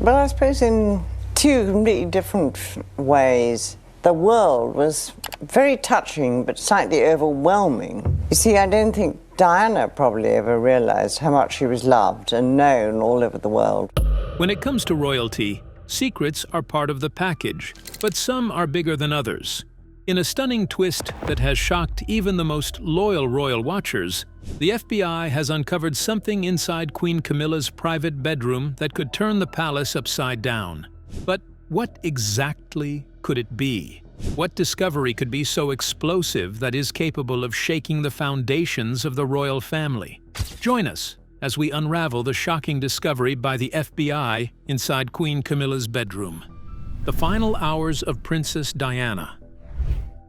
But I suppose in two completely different ways. The world was very touching but slightly overwhelming. You see, I don't think Diana probably ever realised how much she was loved and known all over the world. When it comes to royalty, secrets are part of the package, but some are bigger than others. In a stunning twist that has shocked even the most loyal royal watchers, the FBI has uncovered something inside Queen Camilla's private bedroom that could turn the palace upside down. But what exactly could it be? What discovery could be so explosive that is capable of shaking the foundations of the royal family? Join us as we unravel the shocking discovery by the FBI inside Queen Camilla's bedroom. The final hours of Princess Diana.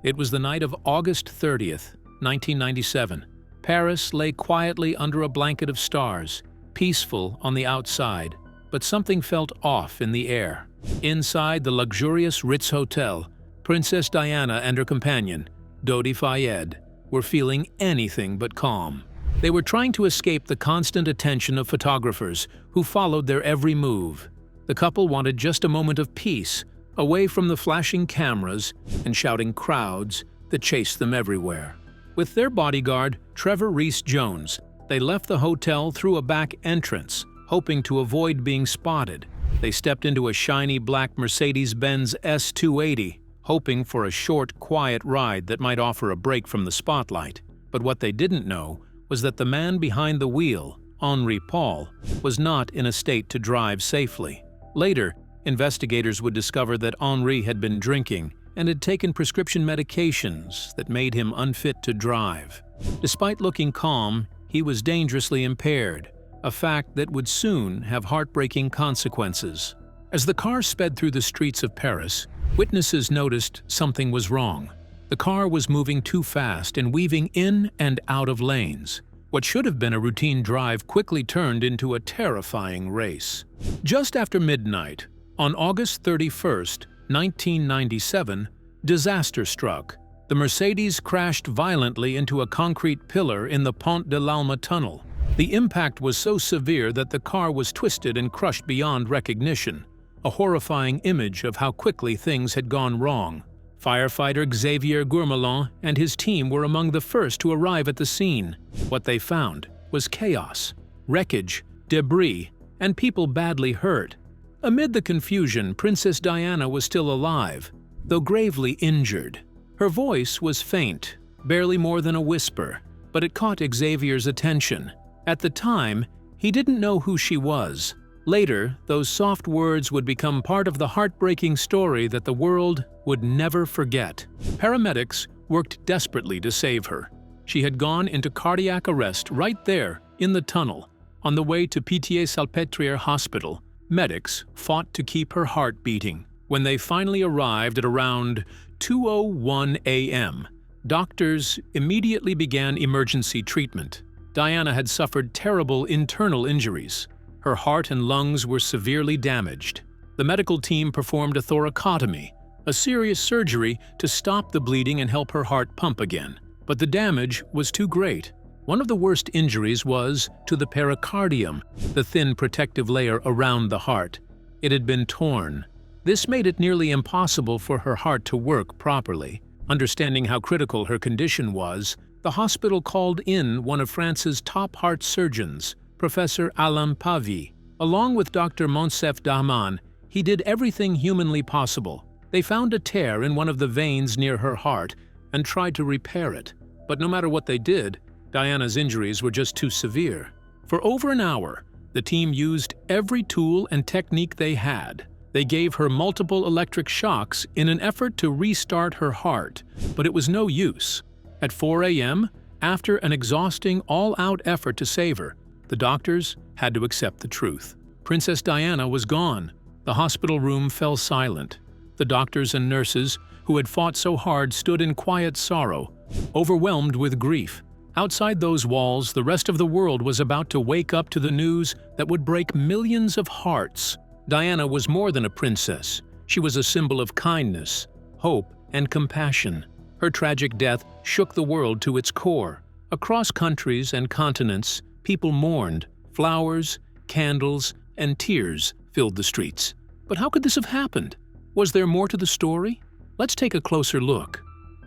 It was the night of August 30th, 1997. Paris lay quietly under a blanket of stars, peaceful on the outside, but something felt off in the air. Inside the luxurious Ritz Hotel, Princess Diana and her companion, Dodi Fayed, were feeling anything but calm. They were trying to escape the constant attention of photographers who followed their every move. The couple wanted just a moment of peace, away from the flashing cameras and shouting crowds that chased them everywhere. With their bodyguard, Trevor Rees-Jones, they left the hotel through a back entrance, hoping to avoid being spotted. They stepped into a shiny black Mercedes-Benz S280, hoping for a short, quiet ride that might offer a break from the spotlight. But what they didn't know was that the man behind the wheel, Henri Paul, was not in a state to drive safely. Later, investigators would discover that Henri had been drinking and had taken prescription medications that made him unfit to drive. Despite looking calm, he was dangerously impaired, a fact that would soon have heartbreaking consequences. As the car sped through the streets of Paris, witnesses noticed something was wrong. The car was moving too fast and weaving in and out of lanes. What should have been a routine drive quickly turned into a terrifying race. Just after midnight, on August 31st, 1997, disaster struck. The Mercedes crashed violently into a concrete pillar in the Pont de l'Alma tunnel. The impact was so severe that the car was twisted and crushed beyond recognition, a horrifying image of how quickly things had gone wrong. Firefighter Xavier Gourmelon and his team were among the first to arrive at the scene. What they found was chaos, wreckage, debris, and people badly hurt. Amid the confusion, Princess Diana was still alive, though gravely injured. Her voice was faint, barely more than a whisper, but it caught Xavier's attention. At the time, he didn't know who she was. Later, those soft words would become part of the heartbreaking story that the world would never forget. Paramedics worked desperately to save her. She had gone into cardiac arrest right there, in the tunnel. On the way to Pitié-Salpêtrière Hospital, medics fought to keep her heart beating. When they finally arrived at around 2:01 a.m., doctors immediately began emergency treatment. Diana had suffered terrible internal injuries. Her heart and lungs were severely damaged. The medical team performed a thoracotomy, a serious surgery to stop the bleeding and help her heart pump again. But the damage was too great. One of the worst injuries was to the pericardium, the thin protective layer around the heart. It had been torn. This made it nearly impossible for her heart to work properly. Understanding how critical her condition was, the hospital called in one of France's top heart surgeons, Professor Alain Pavie. Along with Dr. Monsef Dahman, he did everything humanly possible. They found a tear in one of the veins near her heart and tried to repair it. But no matter what they did, Diana's injuries were just too severe. For over an hour, the team used every tool and technique they had. They gave her multiple electric shocks in an effort to restart her heart, but it was no use. At 4 a.m., after an exhausting, all-out effort to save her, the doctors had to accept the truth. Princess Diana was gone. The hospital room fell silent. The doctors and nurses, who had fought so hard, stood in quiet sorrow, overwhelmed with grief. Outside those walls, the rest of the world was about to wake up to the news that would break millions of hearts. Diana was more than a princess. She was a symbol of kindness, hope, and compassion. Her tragic death shook the world to its core. Across countries and continents, people mourned. Flowers, candles, and tears filled the streets. But how could this have happened? Was there more to the story? Let's take a closer look.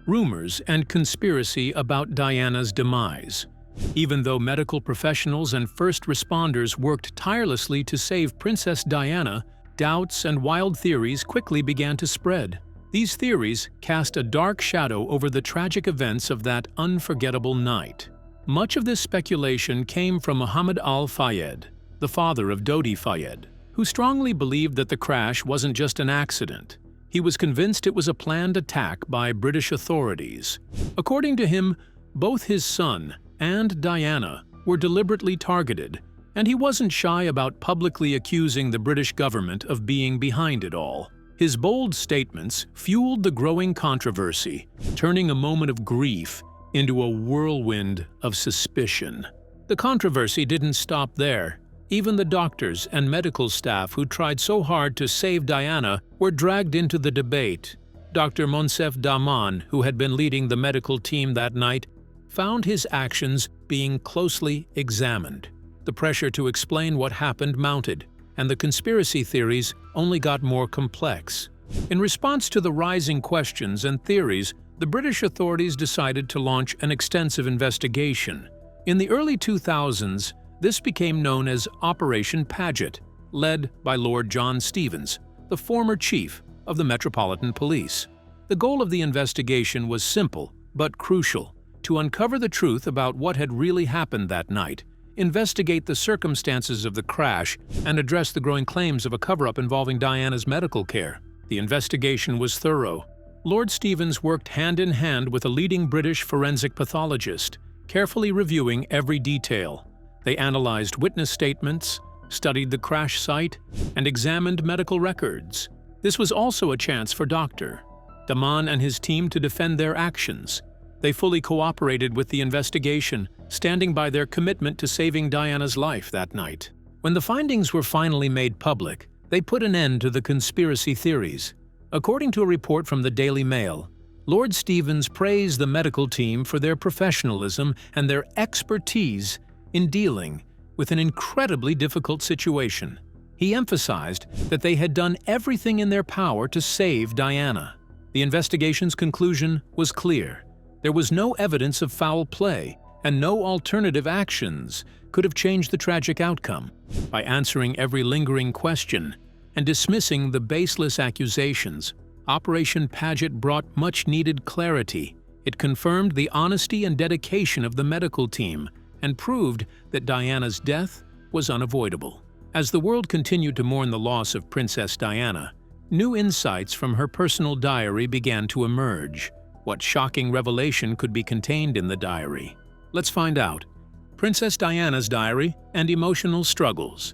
Rumors and conspiracy about Diana's demise. Even though medical professionals and first responders worked tirelessly to save Princess Diana, doubts and wild theories quickly began to spread. These theories cast a dark shadow over the tragic events of that unforgettable night. Much of this speculation came from Mohammed al-Fayed, the father of Dodi Fayed, who strongly believed that the crash wasn't just an accident. He was convinced it was a planned attack by British authorities. According to him, both his son and Diana were deliberately targeted, and he wasn't shy about publicly accusing the British government of being behind it all. His bold statements fueled the growing controversy, turning a moment of grief into a whirlwind of suspicion. The controversy didn't stop there. Even the doctors and medical staff who tried so hard to save Diana were dragged into the debate. Dr. Monsef Daman, who had been leading the medical team that night, found his actions being closely examined. The pressure to explain what happened mounted, and the conspiracy theories only got more complex. In response to the rising questions and theories, the British authorities decided to launch an extensive investigation. In the early 2000s, this became known as Operation Paget, led by Lord John Stevens, the former chief of the Metropolitan Police. The goal of the investigation was simple but crucial: to uncover the truth about what had really happened that night, investigate the circumstances of the crash, and address the growing claims of a cover-up involving Diana's medical care. The investigation was thorough. Lord Stevens worked hand-in-hand with a leading British forensic pathologist, carefully reviewing every detail. They analyzed witness statements, studied the crash site, and examined medical records. This was also a chance for Dr. Daman and his team to defend their actions. They fully cooperated with the investigation, standing by their commitment to saving Diana's life that night. When the findings were finally made public, they put an end to the conspiracy theories. According to a report from the Daily Mail, Lord Stevens praised the medical team for their professionalism and their expertise in dealing with an incredibly difficult situation. He emphasized that they had done everything in their power to save Diana. The investigation's conclusion was clear. There was no evidence of foul play, and no alternative actions could have changed the tragic outcome. By answering every lingering question and dismissing the baseless accusations, Operation Paget brought much-needed clarity. It confirmed the honesty and dedication of the medical team and proved that Diana's death was unavoidable. As the world continued to mourn the loss of Princess Diana, new insights from her personal diary began to emerge. What shocking revelation could be contained in the diary? Let's find out. Princess Diana's diary and emotional struggles.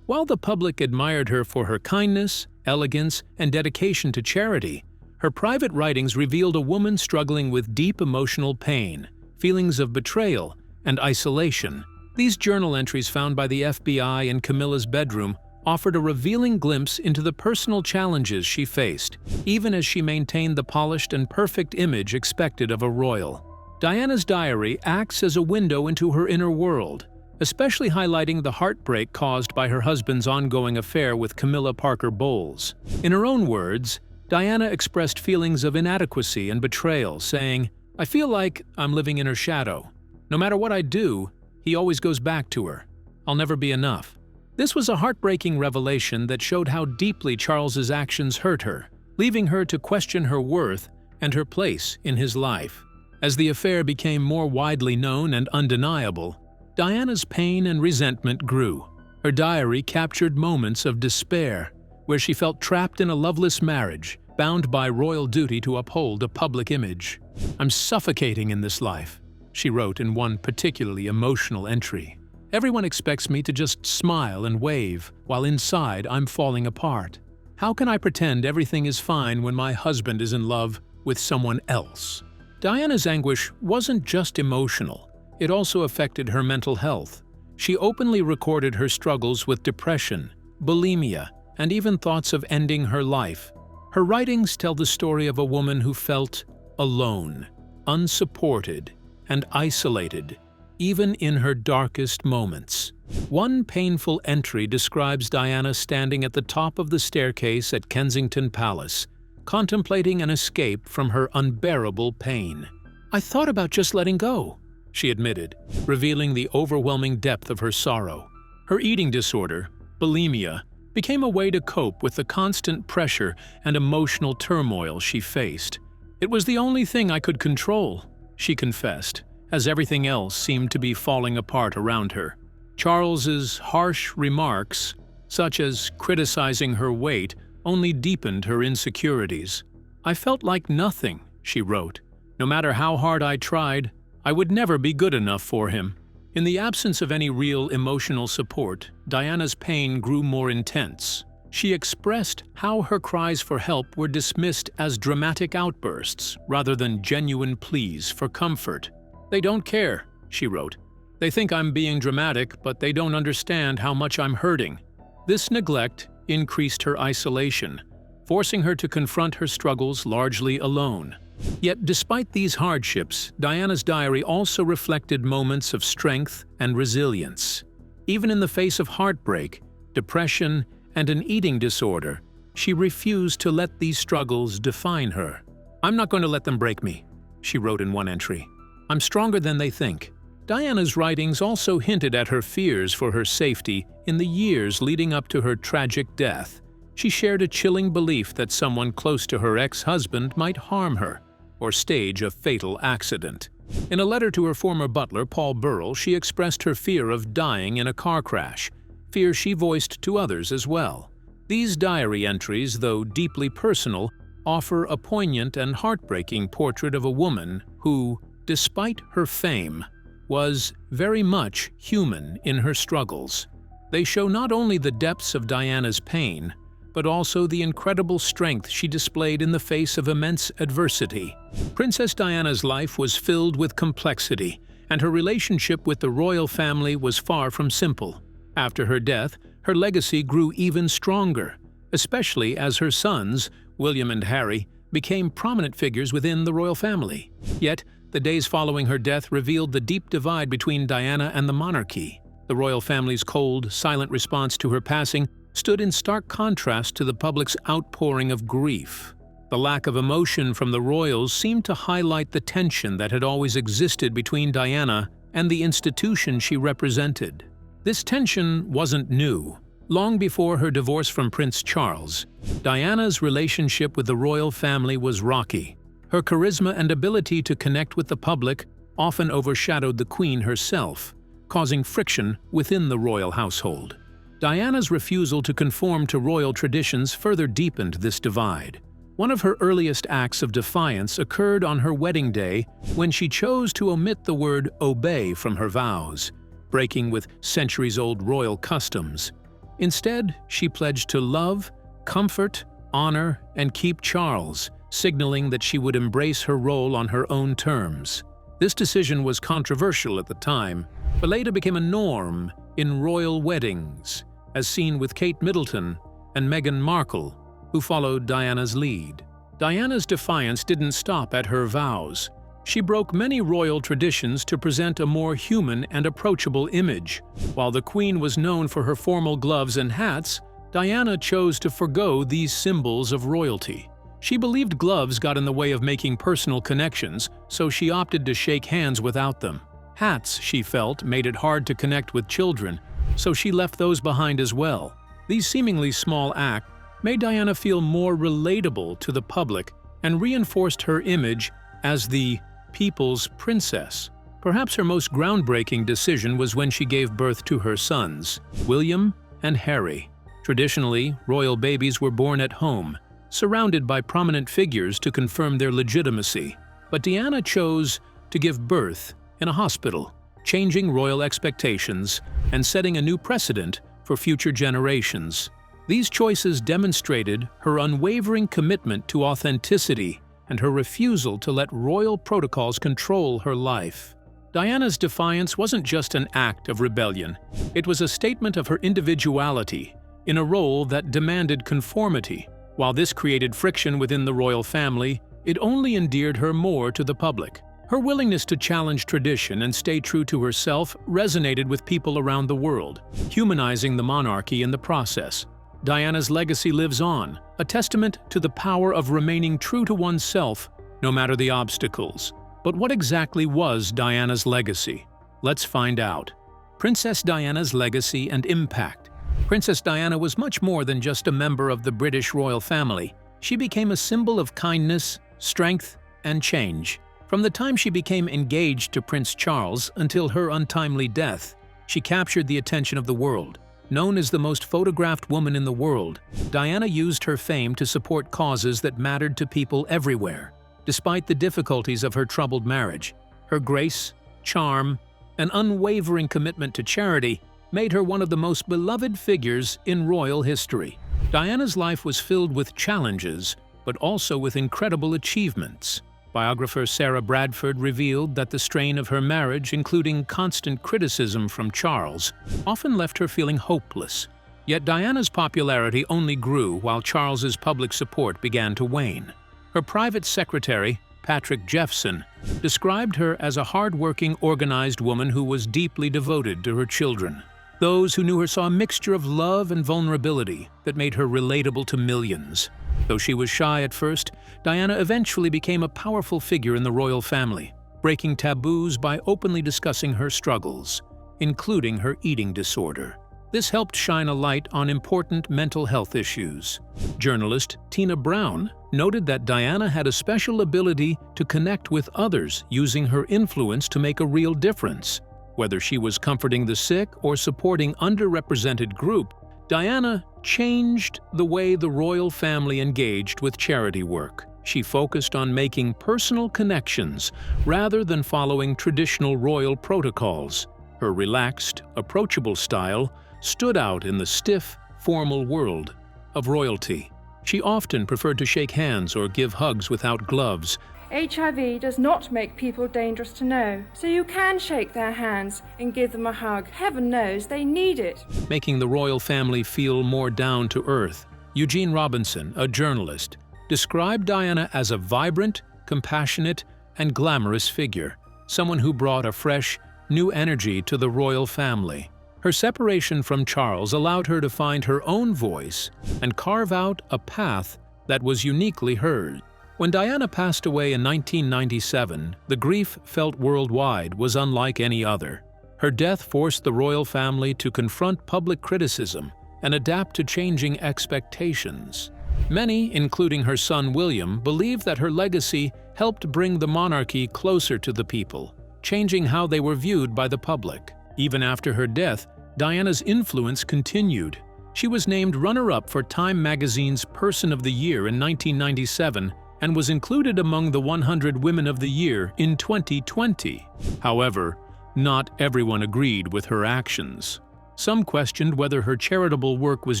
While the public admired her for her kindness, elegance, and dedication to charity, her private writings revealed a woman struggling with deep emotional pain, feelings of betrayal, and isolation. These journal entries found by the FBI in Camilla's bedroom offered a revealing glimpse into the personal challenges she faced, even as she maintained the polished and perfect image expected of a royal. Diana's diary acts as a window into her inner world, especially highlighting the heartbreak caused by her husband's ongoing affair with Camilla Parker Bowles. In her own words, Diana expressed feelings of inadequacy and betrayal, saying, "I feel like I'm living in her shadow. No matter what I do, he always goes back to her. I'll never be enough." This was a heartbreaking revelation that showed how deeply Charles's actions hurt her, leaving her to question her worth and her place in his life. As the affair became more widely known and undeniable, Diana's pain and resentment grew. Her diary captured moments of despair, where she felt trapped in a loveless marriage, bound by royal duty to uphold a public image. "I'm suffocating in this life," she wrote in one particularly emotional entry. "Everyone expects me to just smile and wave, while inside I'm falling apart. How can I pretend everything is fine when my husband is in love with someone else?" Diana's anguish wasn't just emotional. It also affected her mental health. She openly recorded her struggles with depression, bulimia, and even thoughts of ending her life. Her writings tell the story of a woman who felt alone, unsupported, and isolated, even in her darkest moments. One painful entry describes Diana standing at the top of the staircase at Kensington Palace, contemplating an escape from her unbearable pain. "I thought about just letting go," she admitted, revealing the overwhelming depth of her sorrow. Her eating disorder, bulimia, became a way to cope with the constant pressure and emotional turmoil she faced. "It was the only thing I could control," she confessed, as everything else seemed to be falling apart around her. Charles's harsh remarks, such as criticizing her weight, only deepened her insecurities. "I felt like nothing," she wrote. "No matter how hard I tried, I would never be good enough for him." In the absence of any real emotional support, Diana's pain grew more intense. She expressed how her cries for help were dismissed as dramatic outbursts rather than genuine pleas for comfort. "They don't care," she wrote. "They think I'm being dramatic, but they don't understand how much I'm hurting." This neglect increased her isolation, forcing her to confront her struggles largely alone. Yet despite these hardships, Diana's diary also reflected moments of strength and resilience. Even in the face of heartbreak, depression, and an eating disorder, she refused to let these struggles define her. "I'm not going to let them break me," she wrote in one entry. "I'm stronger than they think." Diana's writings also hinted at her fears for her safety in the years leading up to her tragic death. She shared a chilling belief that someone close to her ex-husband might harm her or stage a fatal accident. In a letter to her former butler, Paul Burrell, she expressed her fear of dying in a car crash, fear she voiced to others as well. These diary entries, though deeply personal, offer a poignant and heartbreaking portrait of a woman who, despite her fame, was very much human in her struggles. They show not only the depths of Diana's pain, but also the incredible strength she displayed in the face of immense adversity. Princess Diana's life was filled with complexity, and her relationship with the royal family was far from simple. After her death, her legacy grew even stronger, especially as her sons, William and Harry, became prominent figures within the royal family. Yet, the days following her death revealed the deep divide between Diana and the monarchy. The royal family's cold, silent response to her passing stood in stark contrast to the public's outpouring of grief. The lack of emotion from the royals seemed to highlight the tension that had always existed between Diana and the institution she represented. This tension wasn't new. Long before her divorce from Prince Charles, Diana's relationship with the royal family was rocky. Her charisma and ability to connect with the public often overshadowed the Queen herself, causing friction within the royal household. Diana's refusal to conform to royal traditions further deepened this divide. One of her earliest acts of defiance occurred on her wedding day when she chose to omit the word "obey" from her vows, breaking with centuries-old royal customs. Instead, she pledged to love, comfort, honor, and keep Charles, signaling that she would embrace her role on her own terms. This decision was controversial at the time, but later became a norm in royal weddings, as seen with Kate Middleton and Meghan Markle, who followed Diana's lead. Diana's defiance didn't stop at her vows. She broke many royal traditions to present a more human and approachable image. While the Queen was known for her formal gloves and hats, Diana chose to forgo these symbols of royalty. She believed gloves got in the way of making personal connections, so she opted to shake hands without them. Hats, she felt, made it hard to connect with children, so she left those behind as well. These seemingly small acts made Diana feel more relatable to the public and reinforced her image as the people's princess. Perhaps her most groundbreaking decision was when she gave birth to her sons, William and Harry. Traditionally, royal babies were born at home, surrounded by prominent figures to confirm their legitimacy. But Diana chose to give birth in a hospital, changing royal expectations and setting a new precedent for future generations. These choices demonstrated her unwavering commitment to authenticity and her refusal to let royal protocols control her life. Diana's defiance wasn't just an act of rebellion. It was a statement of her individuality in a role that demanded conformity. While this created friction within the royal family, it only endeared her more to the public. Her willingness to challenge tradition and stay true to herself resonated with people around the world, humanizing the monarchy in the process. Diana's legacy lives on, a testament to the power of remaining true to oneself, no matter the obstacles. But what exactly was Diana's legacy? Let's find out. Princess Diana's legacy and impact. Princess Diana was much more than just a member of the British royal family. She became a symbol of kindness, strength, and change. From the time she became engaged to Prince Charles until her untimely death, she captured the attention of the world. Known as the most photographed woman in the world, Diana used her fame to support causes that mattered to people everywhere. Despite the difficulties of her troubled marriage, her grace, charm, and unwavering commitment to charity made her one of the most beloved figures in royal history. Diana's life was filled with challenges, but also with incredible achievements. Biographer Sarah Bradford revealed that the strain of her marriage, including constant criticism from Charles, often left her feeling hopeless. Yet Diana's popularity only grew while Charles's public support began to wane. Her private secretary, Patrick Jeffson, described her as a hard-working, organized woman who was deeply devoted to her children. Those who knew her saw a mixture of love and vulnerability that made her relatable to millions. Though she was shy at first, Diana eventually became a powerful figure in the royal family, breaking taboos by openly discussing her struggles, including her eating disorder. This helped shine a light on important mental health issues. Journalist Tina Brown noted that Diana had a special ability to connect with others using her influence to make a real difference. Whether she was comforting the sick or supporting underrepresented groups, Diana changed the way the royal family engaged with charity work. She focused on making personal connections rather than following traditional royal protocols. Her relaxed, approachable style stood out in the stiff, formal world of royalty. She often preferred to shake hands or give hugs without gloves. HIV does not make people dangerous to know, so you can shake their hands and give them a hug. Heaven knows they need it. Making the royal family feel more down to earth. Eugene Robinson, a journalist, described Diana as a vibrant, compassionate, and glamorous figure, someone who brought a fresh, new energy to the royal family. Her separation from Charles allowed her to find her own voice and carve out a path that was uniquely hers. When Diana passed away in 1997, the grief felt worldwide was unlike any other. Her death forced the royal family to confront public criticism and adapt to changing expectations. Many, including her son William, believe that her legacy helped bring the monarchy closer to the people, changing how they were viewed by the public. Even after her death, Diana's influence continued. She was named runner-up for Time magazine's Person of the Year in 1997 and was included among the 100 Women of the Year in 2020. However, not everyone agreed with her actions. Some questioned whether her charitable work was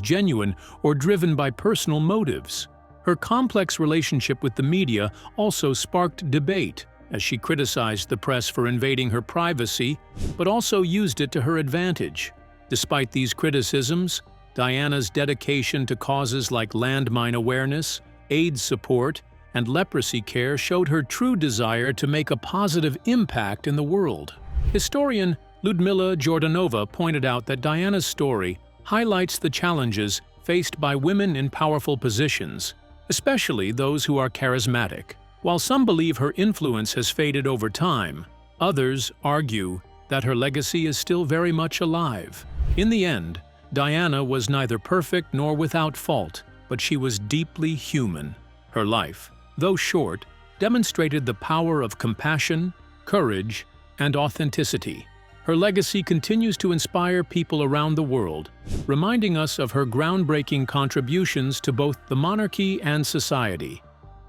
genuine or driven by personal motives. Her complex relationship with the media also sparked debate, as she criticized the press for invading her privacy, but also used it to her advantage. Despite these criticisms, Diana's dedication to causes like landmine awareness, AIDS support, and leprosy care showed her true desire to make a positive impact in the world. Historian Ludmila Jordanova pointed out that Diana's story highlights the challenges faced by women in powerful positions, especially those who are charismatic. While some believe her influence has faded over time, others argue that her legacy is still very much alive. In the end, Diana was neither perfect nor without fault, but she was deeply human. Her life, though short, demonstrated the power of compassion, courage, and authenticity. Her legacy continues to inspire people around the world, reminding us of her groundbreaking contributions to both the monarchy and society.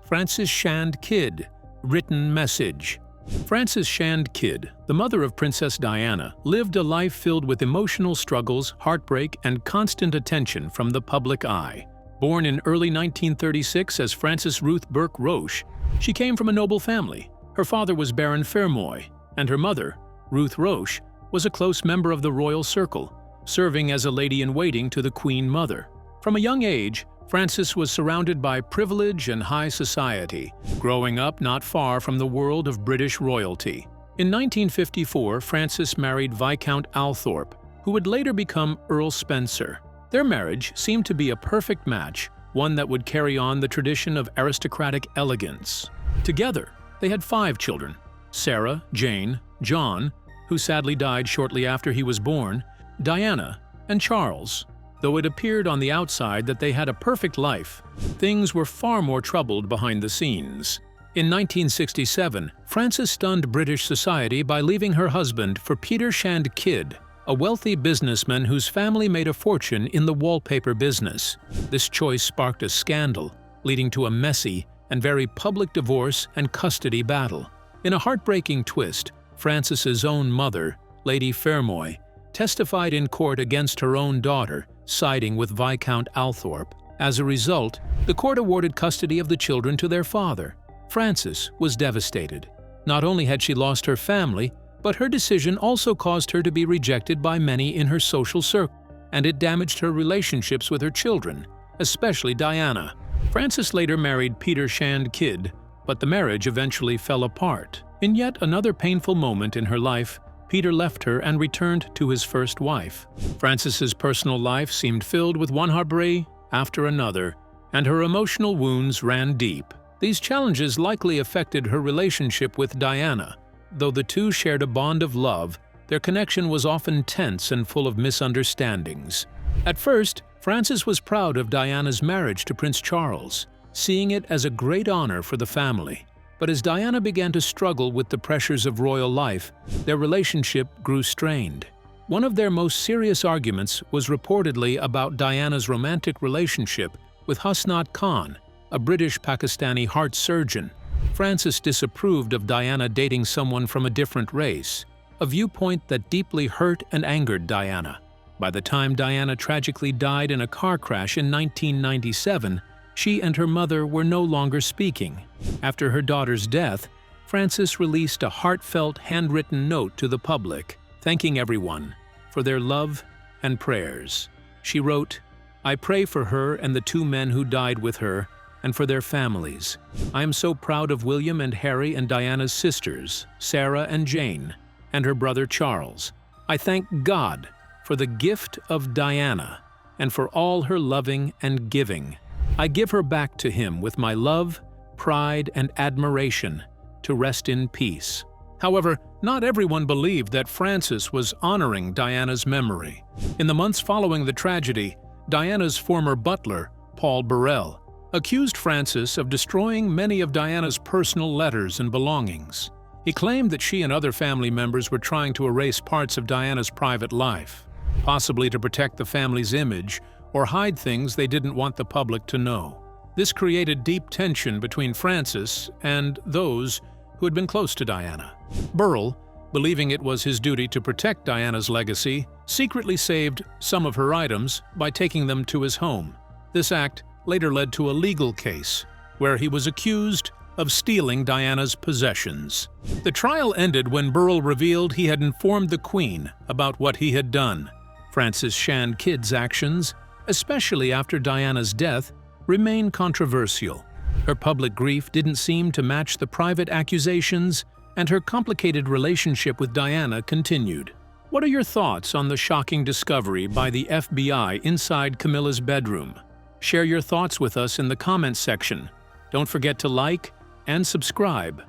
Frances Shand Kydd, written message. Frances Shand Kydd, the mother of Princess Diana, lived a life filled with emotional struggles, heartbreak, and constant attention from the public eye. Born in early 1936 as Frances Ruth Burke Roche, she came from a noble family. Her father was Baron Fermoy, and her mother, Ruth Roche, was a close member of the royal circle, serving as a lady-in-waiting to the Queen Mother. From a young age, Frances was surrounded by privilege and high society, growing up not far from the world of British royalty. In 1954, Frances married Viscount Althorp, who would later become Earl Spencer. Their marriage seemed to be a perfect match, one that would carry on the tradition of aristocratic elegance. Together, they had 5 children: Sarah, Jane, John, who sadly died shortly after he was born, Diana, and Charles. Though it appeared on the outside that they had a perfect life, things were far more troubled behind the scenes. In 1967, Frances stunned British society by leaving her husband for Peter Shand Kydd, a wealthy businessman whose family made a fortune in the wallpaper business. This choice sparked a scandal, leading to a messy and very public divorce and custody battle. In a heartbreaking twist, Frances's own mother, Lady Fermoy, testified in court against her own daughter, siding with Viscount Althorp. As a result, the court awarded custody of the children to their father. Frances was devastated. Not only had she lost her family, but her decision also caused her to be rejected by many in her social circle, and it damaged her relationships with her children, especially Diana. Frances later married Peter Shand Kydd, but the marriage eventually fell apart. In yet another painful moment in her life, Peter left her and returned to his first wife. Frances's personal life seemed filled with one heartbreak after another, and her emotional wounds ran deep. These challenges likely affected her relationship with Diana. Though the two shared a bond of love, their connection was often tense and full of misunderstandings. At first, Frances was proud of Diana's marriage to Prince Charles, seeing it as a great honor for the family. But as Diana began to struggle with the pressures of royal life, their relationship grew strained. One of their most serious arguments was reportedly about Diana's romantic relationship with Hasnat Khan, a British Pakistani heart surgeon. Frances disapproved of Diana dating someone from a different race, a viewpoint that deeply hurt and angered Diana. By the time Diana tragically died in a car crash in 1997, she and her mother were no longer speaking. After her daughter's death, Frances released a heartfelt handwritten note to the public, thanking everyone for their love and prayers. She wrote, "I pray for her and the 2 men who died with her, and for their families. I am so proud of William and Harry and Diana's sisters, Sarah and Jane, and her brother Charles. I thank God for the gift of Diana and for all her loving and giving. I give her back to him with my love, pride, and admiration, to rest in peace." However, not everyone believed that Frances was honoring Diana's memory. In the months following the tragedy, Diana's former butler, Paul Burrell, accused Frances of destroying many of Diana's personal letters and belongings. He claimed that she and other family members were trying to erase parts of Diana's private life, possibly to protect the family's image or hide things they didn't want the public to know. This created deep tension between Frances and those who had been close to Diana. Burrell, believing it was his duty to protect Diana's legacy, secretly saved some of her items by taking them to his home. This act later led to a legal case, where he was accused of stealing Diana's possessions. The trial ended when Burrell revealed he had informed the Queen about what he had done. Frances Shand Kydd's actions, especially after Diana's death, remain controversial. Her public grief didn't seem to match the private accusations, and her complicated relationship with Diana continued. What are your thoughts on the shocking discovery by the FBI inside Camilla's bedroom? Share your thoughts with us in the comments section. Don't forget to like and subscribe.